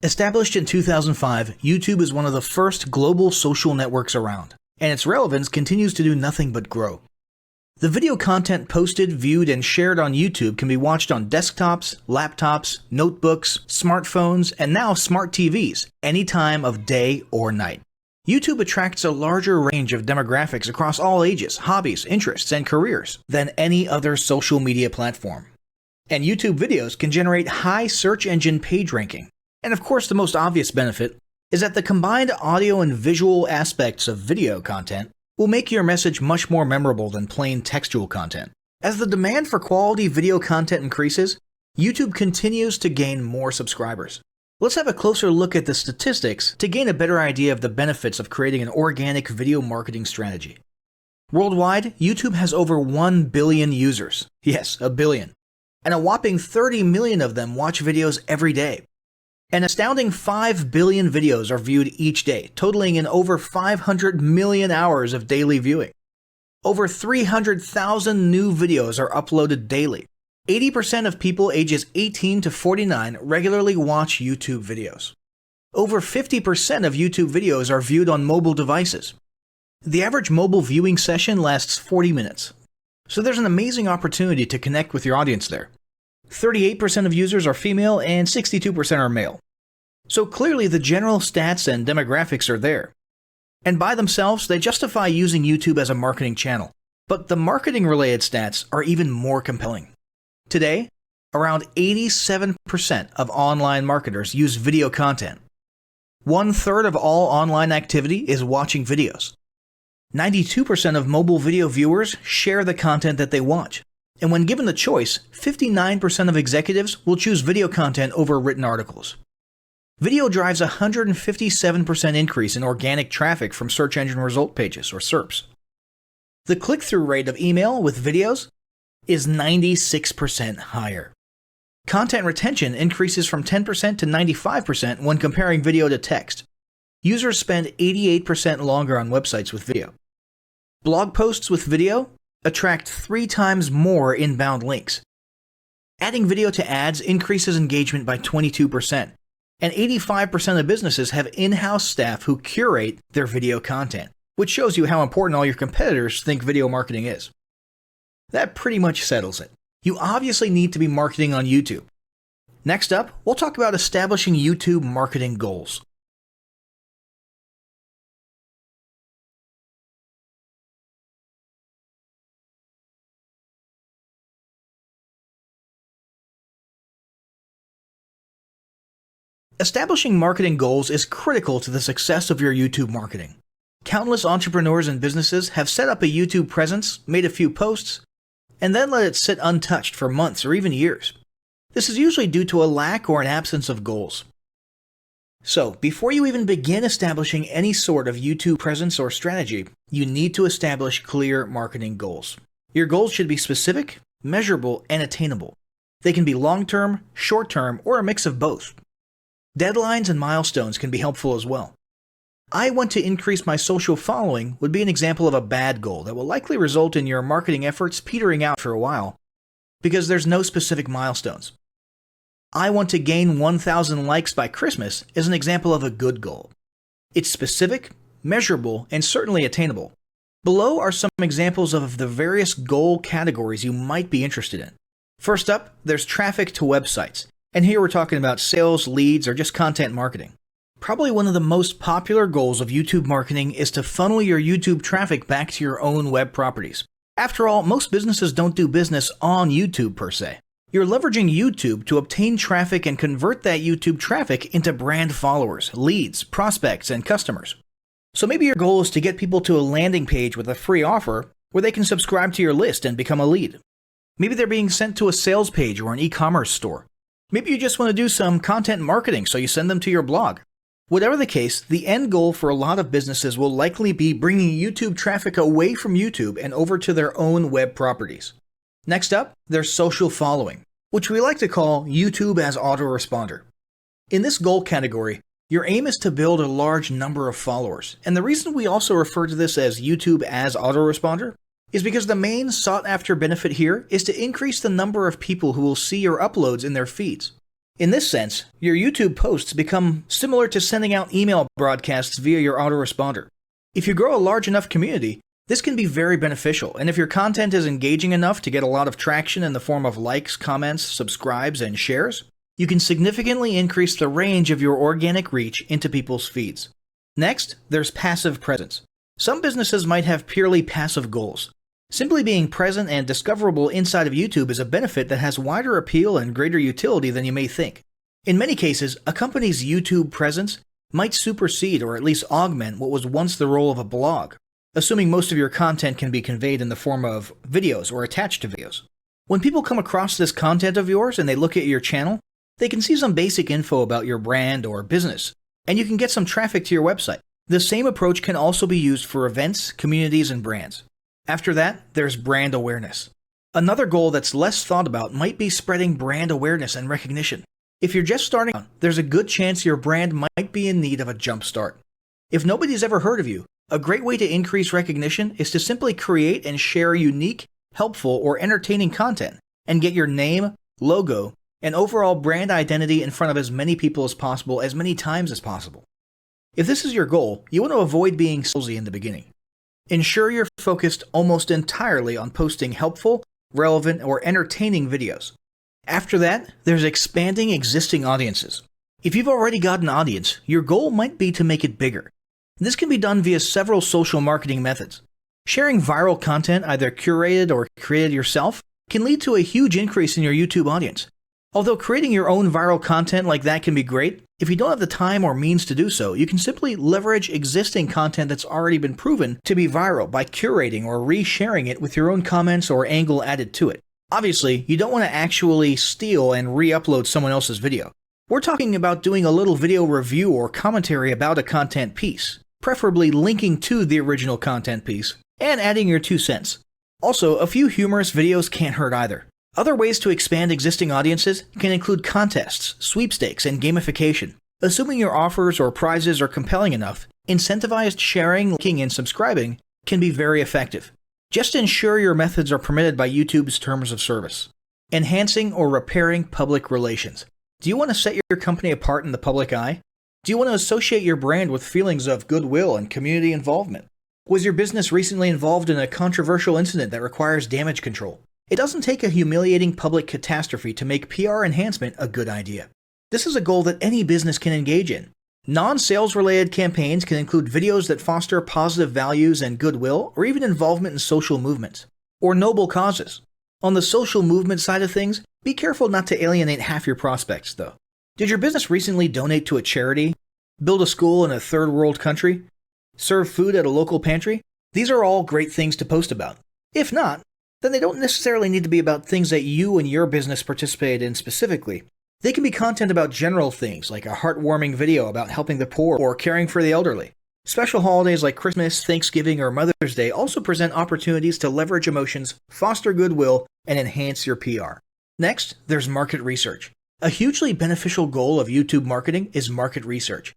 Established in 2005, YouTube is one of the first global social networks around, and its relevance continues to do nothing but grow. The video content posted, viewed, and shared on YouTube can be watched on desktops, laptops, notebooks, smartphones, and now smart TVs, any time of day or night. YouTube attracts a larger range of demographics across all ages, hobbies, interests, and careers than any other social media platform. And YouTube videos can generate high search engine page ranking. And of course, the most obvious benefit is that the combined audio and visual aspects of video content will make your message much more memorable than plain textual content. As the demand for quality video content increases, YouTube continues to gain more subscribers. Let's have a closer look at the statistics to gain a better idea of the benefits of creating an organic video marketing strategy. Worldwide, YouTube has over 1 billion users. Yes, a billion. And a whopping 30 million of them watch videos every day. An astounding 5 billion videos are viewed each day, totaling in over 500 million hours of daily viewing. Over 300,000 new videos are uploaded daily. 80% of people ages 18 to 49 regularly watch YouTube videos. Over 50% of YouTube videos are viewed on mobile devices. The average mobile viewing session lasts 40 minutes. So there's an amazing opportunity to connect with your audience there. 38% of users are female and 62% are male. So clearly the general stats and demographics are there. And by themselves, they justify using YouTube as a marketing channel. But the marketing-related stats are even more compelling. Today, around 87% of online marketers use video content. 1/3 of all online activity is watching videos. 92% of mobile video viewers share the content that they watch. And when given the choice, 59% of executives will choose video content over written articles. Video drives a 157% increase in organic traffic from search engine result pages, or SERPs. The click-through rate of email with videos is 96% higher. Content retention increases from 10% to 95% when comparing video to text. Users spend 88% longer on websites with video. Blog posts with video attract 3 times more inbound links. Adding video to ads increases engagement by 22%, and 85% of businesses have in-house staff who curate their video content, which shows you how important all your competitors think video marketing is. That pretty much settles it. You obviously need to be marketing on YouTube. Next up, we'll talk about establishing YouTube marketing goals. Establishing marketing goals is critical to the success of your YouTube marketing. Countless entrepreneurs and businesses have set up a YouTube presence, made a few posts, and then let it sit untouched for months or even years. This is usually due to a lack or an absence of goals. So, before you even begin establishing any sort of YouTube presence or strategy, you need to establish clear marketing goals. Your goals should be specific, measurable, and attainable. They can be long-term, short-term, or a mix of both. Deadlines and milestones can be helpful as well. I want to increase my social following would be an example of a bad goal that will likely result in your marketing efforts petering out for a while because there's no specific milestones. I want to gain 1,000 likes by Christmas is an example of a good goal. It's specific, measurable, and certainly attainable. Below are some examples of the various goal categories you might be interested in. First up, there's traffic to websites. And here we're talking about sales, leads, or just content marketing. Probably one of the most popular goals of YouTube marketing is to funnel your YouTube traffic back to your own web properties. After all, most businesses don't do business on YouTube per se. You're leveraging YouTube to obtain traffic and convert that YouTube traffic into brand followers, leads, prospects, and customers. So maybe your goal is to get people to a landing page with a free offer where they can subscribe to your list and become a lead. Maybe they're being sent to a sales page or an e-commerce store. Maybe you just want to do some content marketing, so you send them to your blog. Whatever the case, the end goal for a lot of businesses will likely be bringing YouTube traffic away from YouTube and over to their own web properties. Next up, there's social following, which we like to call YouTube as autoresponder. In this goal category, your aim is to build a large number of followers, and the reason we also refer to this as YouTube as autoresponder is because the main sought-after benefit here is to increase the number of people who will see your uploads in their feeds. In this sense, your YouTube posts become similar to sending out email broadcasts via your autoresponder. If you grow a large enough community, this can be very beneficial, and if your content is engaging enough to get a lot of traction in the form of likes, comments, subscribes, and shares, you can significantly increase the range of your organic reach into people's feeds. Next, there's passive presence. Some businesses might have purely passive goals. Simply being present and discoverable inside of YouTube is a benefit that has wider appeal and greater utility than you may think. In many cases, a company's YouTube presence might supersede or at least augment what was once the role of a blog, assuming most of your content can be conveyed in the form of videos or attached to videos. When people come across this content of yours and they look at your channel, they can see some basic info about your brand or business, and you can get some traffic to your website. The same approach can also be used for events, communities, and brands. After that, there's brand awareness. Another goal that's less thought about might be spreading brand awareness and recognition. If you're just starting out, there's a good chance your brand might be in need of a jump start. If nobody's ever heard of you, a great way to increase recognition is to simply create and share unique, helpful, or entertaining content and get your name, logo, and overall brand identity in front of as many people as possible as many times as possible. If this is your goal, you want to avoid being salesy in the beginning. Ensure you're focused almost entirely on posting helpful, relevant, or entertaining videos. After that, there's expanding existing audiences. If you've already got an audience, your goal might be to make it bigger. This can be done via several social marketing methods. Sharing viral content, either curated or created yourself, can lead to a huge increase in your YouTube audience. Although creating your own viral content like that can be great, if you don't have the time or means to do so, you can simply leverage existing content that's already been proven to be viral by curating or resharing it with your own comments or angle added to it. Obviously, you don't want to actually steal and re-upload someone else's video. We're talking about doing a little video review or commentary about a content piece, preferably linking to the original content piece, and adding your 2 cents. Also, a few humorous videos can't hurt either. Other ways to expand existing audiences can include contests, sweepstakes, and gamification. Assuming your offers or prizes are compelling enough, incentivized sharing, liking, and subscribing can be very effective. Just ensure your methods are permitted by YouTube's terms of service. Enhancing or repairing public relations. Do you want to set your company apart in the public eye? Do you want to associate your brand with feelings of goodwill and community involvement? Was your business recently involved in a controversial incident that requires damage control? It doesn't take a humiliating public catastrophe to make PR enhancement a good idea. This is a goal that any business can engage in. Non-sales related campaigns can include videos that foster positive values and goodwill, or even involvement in social movements, or noble causes. On the social movement side of things, be careful not to alienate half your prospects, though. Did your business recently donate to a charity? Build a school in a third world country? Serve food at a local pantry? These are all great things to post about. If not, then they don't necessarily need to be about things that you and your business participated in specifically. They can be content about general things, like a heartwarming video about helping the poor or caring for the elderly. Special holidays like Christmas, Thanksgiving, or Mother's Day also present opportunities to leverage emotions, foster goodwill, and enhance your PR. Next, there's market research. A hugely beneficial goal of YouTube marketing is market research.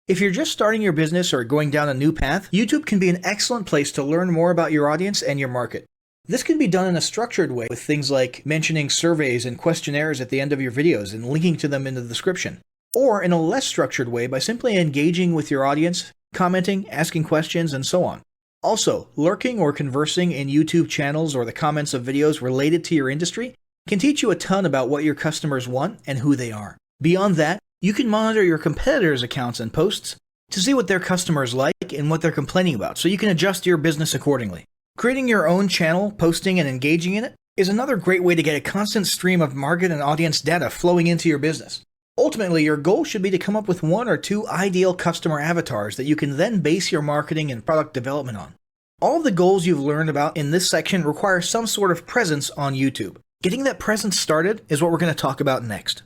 If you're just starting your business or going down a new path, YouTube can be an excellent place to learn more about your audience and your market. This can be done in a structured way with things like mentioning surveys and questionnaires at the end of your videos and linking to them in the description, or in a less structured way by simply engaging with your audience, commenting, asking questions, and so on. Also, lurking or conversing in YouTube channels or the comments of videos related to your industry can teach you a ton about what your customers want and who they are. Beyond that, you can monitor your competitors' accounts and posts to see what their customers like and what they're complaining about, so you can adjust your business accordingly. Creating your own channel, posting, and engaging in it is another great way to get a constant stream of market and audience data flowing into your business. Ultimately, your goal should be to come up with 1 or 2 ideal customer avatars that you can then base your marketing and product development on. All of the goals you've learned about in this section require some sort of presence on YouTube. Getting that presence started is what we're going to talk about next.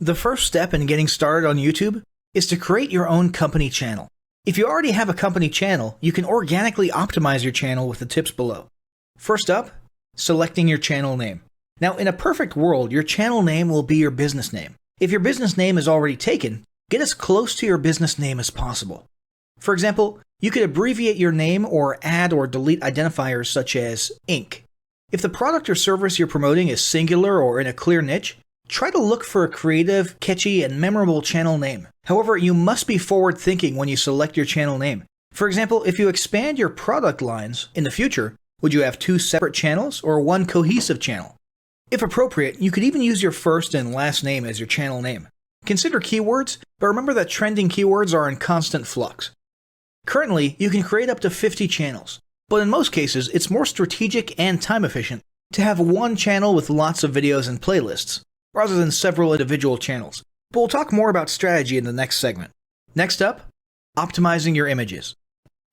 The first step in getting started on YouTube is to create your own company channel. If you already have a company channel, you can organically optimize your channel with the tips below. First up, selecting your channel name. Now, in a perfect world, your channel name will be your business name. If your business name is already taken, get as close to your business name as possible. For example, you could abbreviate your name or add or delete identifiers such as Inc. If the product or service you're promoting is singular or in a clear niche, try to look for a creative, catchy, and memorable channel name. However, you must be forward-thinking when you select your channel name. For example, if you expand your product lines in the future, would you have 2 separate channels or one cohesive channel? If appropriate, you could even use your first and last name as your channel name. Consider keywords, but remember that trending keywords are in constant flux. Currently, you can create up to 50 channels, but in most cases, it's more strategic and time efficient to have one channel with lots of videos and playlists, rather than several individual channels. But we'll talk more about strategy in the next segment. Next up, optimizing your images.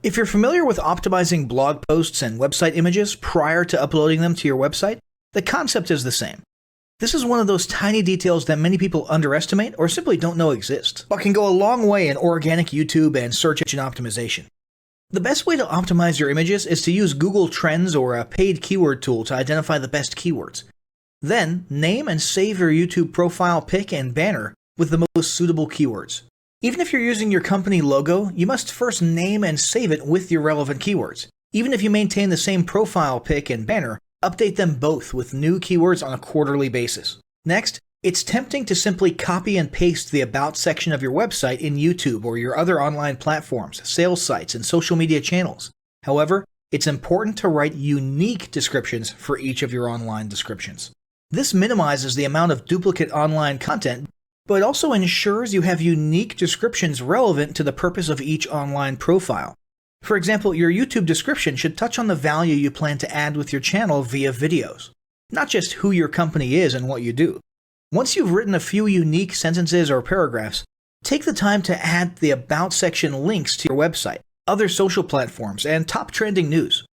If you're familiar with optimizing blog posts and website images prior to uploading them to your website, the concept is the same. This is one of those tiny details that many people underestimate or simply don't know exist, but can go a long way in organic YouTube and search engine optimization. The best way to optimize your images is to use Google Trends or a paid keyword tool to identify the best keywords. Then, name and save your YouTube profile pic and banner with the most suitable keywords. Even if you're using your company logo, you must first name and save it with your relevant keywords. Even if you maintain the same profile pic and banner, update them both with new keywords on a quarterly basis. Next, it's tempting to simply copy and paste the About section of your website in YouTube or your other online platforms, sales sites, and social media channels. However, it's important to write unique descriptions for each of your online descriptions. This minimizes the amount of duplicate online content, but it also ensures you have unique descriptions relevant to the purpose of each online profile. For example, your YouTube description should touch on the value you plan to add with your channel via videos, not just who your company is and what you do. Once you've written a few unique sentences or paragraphs, take the time to add the About section links to your website, other social platforms, and top trending news.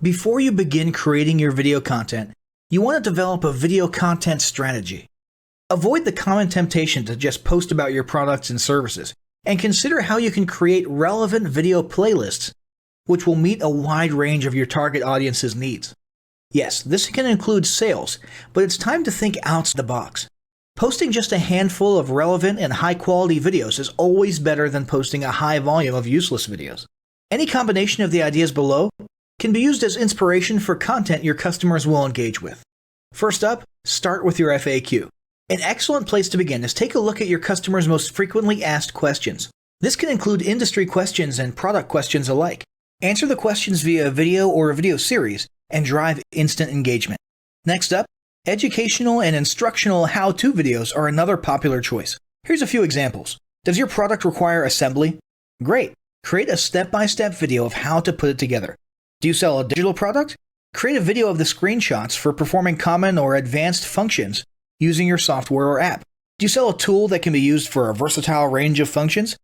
Before you begin creating your video content, you want to develop a video content strategy. Avoid the common temptation to just post about your products and services, and consider how you can create relevant video playlists which will meet a wide range of your target audience's needs. Yes, this can include sales, but it's time to think outside the box. Posting just a handful of relevant and high-quality videos is always better than posting a high volume of useless videos. Any combination of the ideas below can be used as inspiration for content your customers will engage with. First up, start with your FAQ. An excellent place to begin is take a look at your customers' most frequently asked questions. This can include industry questions and product questions alike. Answer the questions via a video or a video series and drive instant engagement. Next up, educational and instructional how-to videos are another popular choice. Here's a few examples. Does your product require assembly? Great. Create a step-by-step video of how to put it together. Do you sell a digital product? Create a video of the screenshots for performing common or advanced functions using your software or app. Do you sell a tool that can be used for a versatile range of functions?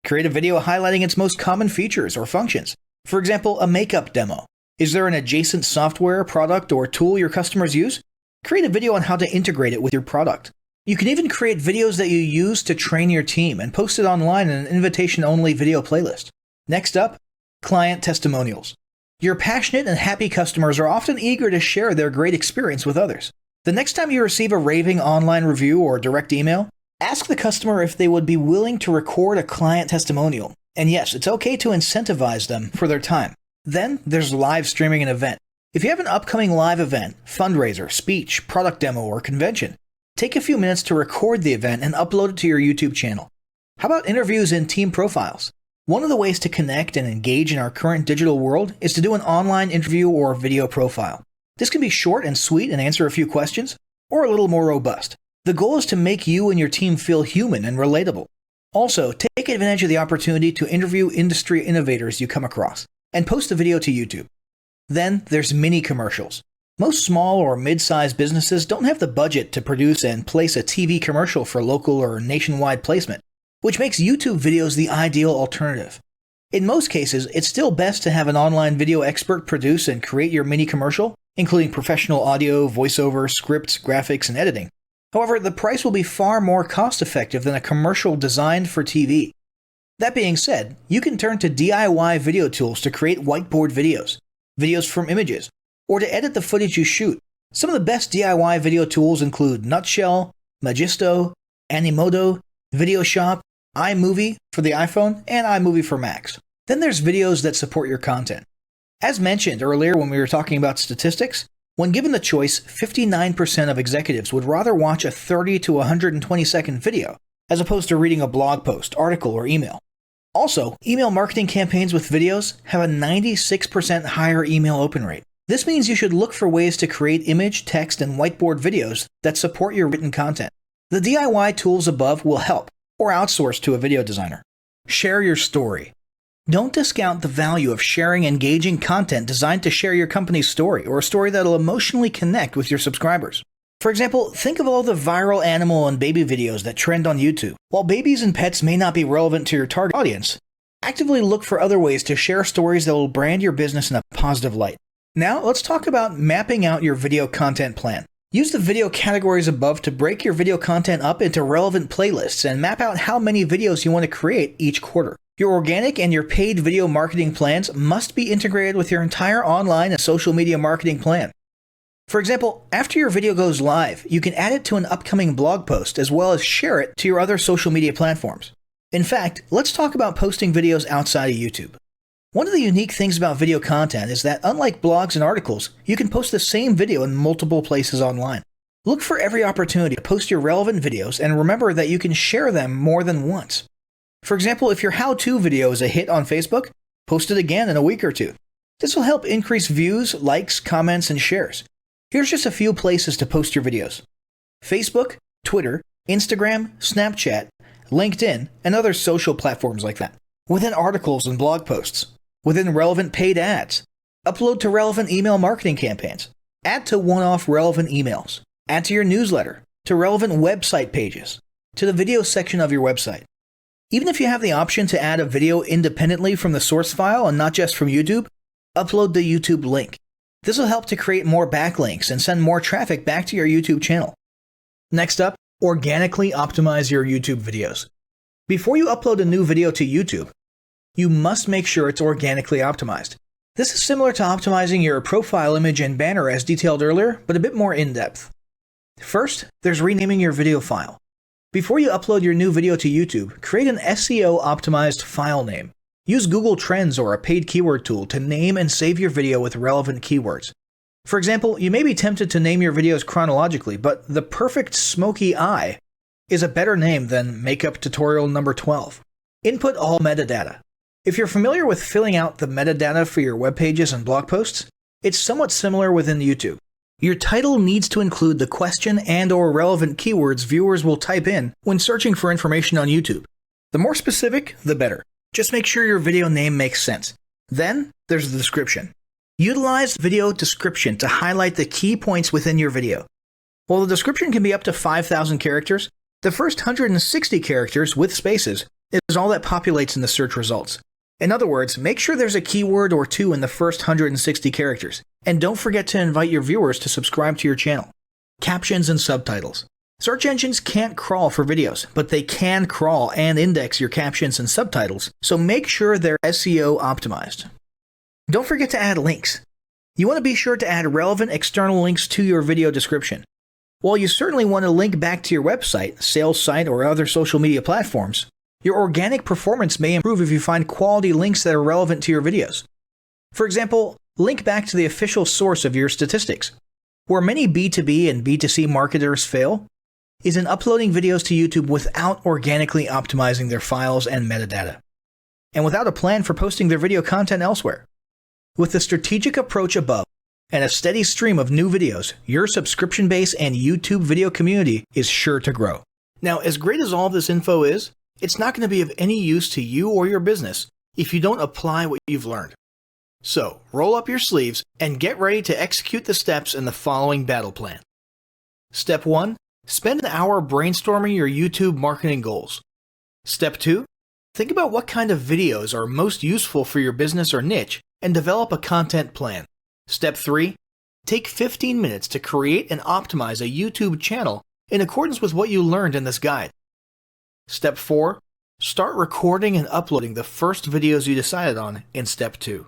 Create a video highlighting its most common features or functions. For example, a makeup demo. Is there an adjacent software, product, or tool your customers use? Create a video on how to integrate it with your product. You can even create videos that you use to train your team and post it online in an invitation-only video playlist. Next up, client testimonials. Your passionate and happy customers are often eager to share their great experience with others. The next time you receive a raving online review or direct email, ask the customer if they would be willing to record a client testimonial. And yes, it's okay to incentivize them for their time. Then there's live streaming an event. If you have an upcoming live event, fundraiser, speech, product demo, or convention, take a few minutes to record the event and upload it to your YouTube channel. How about interviews and team profiles? One of the ways to connect and engage in our current digital world is to do an online interview or video profile. This can be short and sweet and answer a few questions, or a little more robust. The goal is to make you and your team feel human and relatable. Also, take advantage of the opportunity to interview industry innovators you come across, and post the video to YouTube. Then there's mini commercials. Most small or mid-sized businesses don't have the budget to produce and place a TV commercial for local or nationwide placement, which makes YouTube videos the ideal alternative. In most cases, it's still best to have an online video expert produce and create your mini commercial, including professional audio, voiceover, scripts, graphics, and editing. However, the price will be far more cost-effective than a commercial designed for TV. That being said, you can turn to DIY video tools to create whiteboard videos, videos from images, or to edit the footage you shoot. Some of the best DIY video tools include Nutshell, Magisto, Animoto, VideoShop, iMovie for the iPhone, and iMovie for Macs. Then there's videos that support your content. As mentioned earlier when we were talking about statistics, when given the choice, 59% of executives would rather watch a 30 to 120 second video as opposed to reading a blog post, article, or email. Also, email marketing campaigns with videos have a 96% higher email open rate. This means you should look for ways to create image, text, and whiteboard videos that support your written content. The DIY tools above will help, or outsource to a video designer. Share your story. Don't discount the value of sharing engaging content designed to share your company's story or a story that'll emotionally connect with your subscribers. For example, think of all the viral animal and baby videos that trend on YouTube. While babies and pets may not be relevant to your target audience, actively look for other ways to share stories that will brand your business in a positive light. Now, let's talk about mapping out your video content plan. Use the video categories above to break your video content up into relevant playlists and map out how many videos you want to create each quarter. Your organic and your paid video marketing plans must be integrated with your entire online and social media marketing plan. For example, after your video goes live, you can add it to an upcoming blog post as well as share it to your other social media platforms. In fact, let's talk about posting videos outside of YouTube. One of the unique things about video content is that unlike blogs and articles, you can post the same video in multiple places online. Look for every opportunity to post your relevant videos and remember that you can share them more than once. For example, if your how-to video is a hit on Facebook, post it again in a week or two. This will help increase views, likes, comments, and shares. Here's just a few places to post your videos: Facebook, Twitter, Instagram, Snapchat, LinkedIn, and other social platforms like that. Within articles and blog posts. Within relevant paid ads. Upload to relevant email marketing campaigns. Add to one-off relevant emails. Add to your newsletter. To relevant website pages. To the video section of your website. Even if you have the option to add a video independently from the source file and not just from YouTube, upload the YouTube link. This will help to create more backlinks and send more traffic back to your YouTube channel. Next up, organically optimize your YouTube videos. Before you upload a new video to YouTube, you must make sure it's organically optimized. This is similar to optimizing your profile image and banner as detailed earlier, but a bit more in-depth. First, there's renaming your video file. Before you upload your new video to YouTube, create an SEO-optimized file name. Use Google Trends or a paid keyword tool to name and save your video with relevant keywords. For example, you may be tempted to name your videos chronologically, but the perfect smoky eye is a better name than makeup tutorial number 12. Input all metadata. If you're familiar with filling out the metadata for your web pages and blog posts, it's somewhat similar within YouTube. Your title needs to include the question and/or relevant keywords viewers will type in when searching for information on YouTube. The more specific, the better. Just make sure your video name makes sense. Then, there's the description. Utilize video description to highlight the key points within your video. While the description can be up to 5,000 characters, the first 160 characters with spaces is all that populates in the search results. In other words, make sure there's a keyword or two in the first 160 characters, and don't forget to invite your viewers to subscribe to your channel. Captions and subtitles. Search engines can't crawl for videos, but they can crawl and index your captions and subtitles, so make sure they're SEO optimized. Don't forget to add links. You want to be sure to add relevant external links to your video description. While you certainly want to link back to your website, sales site, or other social media platforms, your organic performance may improve if you find quality links that are relevant to your videos. For example, link back to the official source of your statistics. Where many B2B and B2C marketers fail is in uploading videos to YouTube without organically optimizing their files and metadata, and without a plan for posting their video content elsewhere. With the strategic approach above and a steady stream of new videos, your subscription base and YouTube video community is sure to grow. Now, as great as all of this info is, it's not going to be of any use to you or your business if you don't apply what you've learned. So, roll up your sleeves and get ready to execute the steps in the following battle plan. Step 1. Spend an hour brainstorming your YouTube marketing goals. Step 2. Think about what kind of videos are most useful for your business or niche and develop a content plan. Step 3. Take 15 minutes to create and optimize a YouTube channel in accordance with what you learned in this guide. Step 4. Start recording and uploading the first videos you decided on in Step 2.